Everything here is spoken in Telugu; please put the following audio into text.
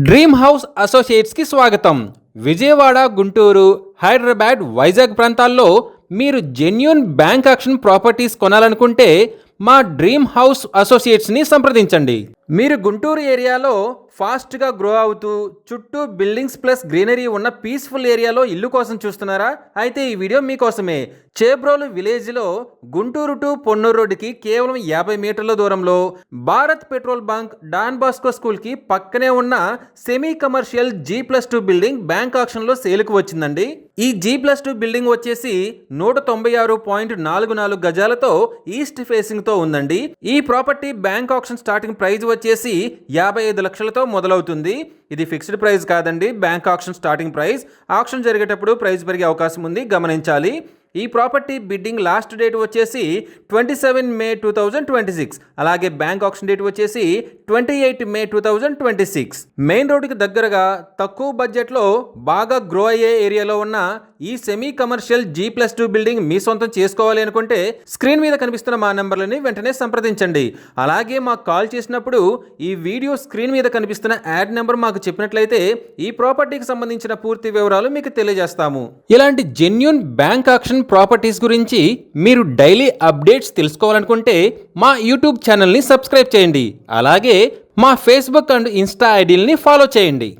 డ్రీమ్ హౌస్ అసోసియేట్స్కి స్వాగతం. విజయవాడ, గుంటూరు, హైదరాబాద్, వైజాగ్ ప్రాంతాల్లో మీరు జెన్యూన్ బ్యాంక్ ఆక్షన్ ప్రాపర్టీస్ కొనాలనుకుంటే మా డ్రీమ్ హౌస్ అసోసియేట్స్ని సంప్రదించండి. మీరు గుంటూరు ఏరియాలో ఫాస్ట్గా గ్రో అవుతూ చుట్టూ బిల్డింగ్స్ ప్లస్ గ్రీనరీ ఉన్న పీస్ఫుల్ ఏరియాలో ఇల్లు కోసం చూస్తున్నారా? అయితే ఈ వీడియో మీకోసమే. చేబ్రోలు విలేజ్లో గుంటూరు టు పొన్నూరు రోడ్డుకి కేవలం 50 మీటర్ల దూరంలో Bharat petrol bunk, Don Bosco స్కూల్కి పక్కనే ఉన్న semi commercial G+2 building bank ఆక్షన్లో సేల్కు వచ్చిందండి. ఈ G+2 బిల్డింగ్ వచ్చేసి 196.44 గజాలతో ఈస్ట్ ఫేసింగ్తో ఉందండి. ఈ property bank auction starting price వచ్చేసి 55 లక్షలతో మొదలవుతుంది. ఇది ఫిక్స్డ్ ప్రైస్ కాదండి, bank auction starting price. Auction జరిగేటప్పుడు ప్రైస్ పెరిగే అవకాశం ఉంది, గమనించాలి. ఈ ప్రాపర్టీ బిడ్డింగ్ లాస్ట్ డేట్ వచ్చేసి 27 మే 2026. అలాగే బ్యాంక్ ఆక్షన్ డేట్ వచ్చేసి 28 మే 2026. మెయిన్ రోడ్డుకి దగ్గరగా తక్కువ బడ్జెట్లో బాగా గ్రో అయ్యే ఏరియాలో ఉన్న ఈ సెమీ కమర్షియల్ G+2 బిల్డింగ్ మీ సొంతం చేసుకోవాలి అనుకుంటే స్క్రీన్ మీద కనిపిస్తున్న మా నెంబర్లని వెంటనే సంప్రదించండి. అలాగే మాకు కాల్ చేసినప్పుడు ఈ వీడియో స్క్రీన్ మీద కనిపిస్తున్న యాడ్ నెంబర్ మాకు చెప్పినట్లయితే ఈ ప్రాపర్టీకి సంబంధించిన పూర్తి వివరాలు మీకు తెలియజేస్తాము. ఇలాంటి జెన్యూన్ బ్యాంక్ ఆక్షన్ ప్రాపర్టీస్ గురించి మీరు డైలీ అప్డేట్స్ తెలుసుకోవాలనుకుంటే మా యూట్యూబ్ ఛానల్ని సబ్స్క్రైబ్ చేయండి. అలాగే మా ఫేస్బుక్ అండ్ ఇన్స్టా ఐడీలని ఫాలో చేయండి.